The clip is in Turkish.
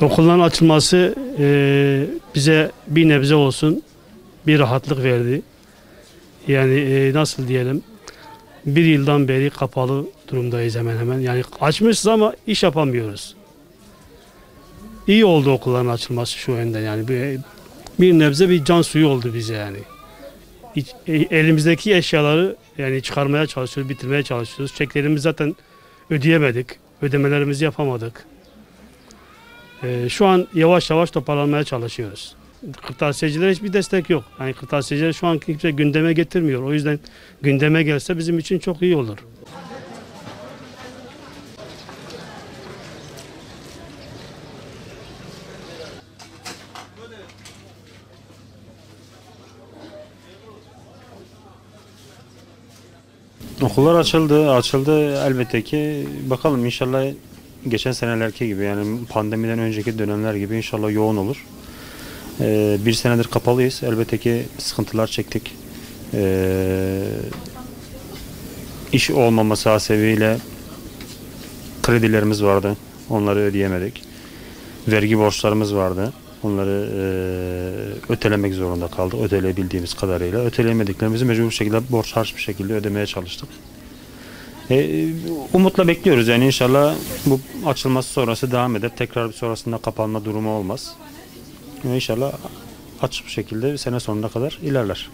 Okulların açılması bize bir nebze olsun bir rahatlık verdi. Yani nasıl diyelim, bir yıldan beri kapalı durumdayız hemen hemen. Yani açmışız ama iş yapamıyoruz. İyi oldu okulların açılması şu yönden, yani bir nebze bir can suyu oldu bize yani. Elimizdeki eşyaları yani çıkarmaya çalışıyoruz, bitirmeye çalışıyoruz. Çeklerimizi zaten ödeyemedik, ödemelerimizi yapamadık. Şu an yavaş yavaş toparlanmaya çalışıyoruz. Kırtasiyecilere hiçbir destek yok. Yani kırtasiyeciler şu an kimse gündeme getirmiyor. O yüzden gündeme gelse bizim için çok iyi olur. Okullar açıldı elbette ki. Bakalım inşallah geçen senelerki gibi, yani pandemiden önceki dönemler gibi inşallah yoğun olur. Bir senedir kapalıyız. Elbette ki sıkıntılar çektik. İş olmaması hasebiyle kredilerimiz vardı. Onları ödeyemedik. Vergi borçlarımız vardı. Onları ötelemek zorunda kaldık. Öteleyebildiğimiz kadarıyla. Öteleyemediklerimizi mecbur bir şekilde borç harç bir şekilde ödemeye çalıştık. Umutla bekliyoruz, yani inşallah bu açılması sonrası devam eder. Tekrar sonrasında kapanma durumu olmaz. İnşallah açık bir şekilde sene sonuna kadar ilerler.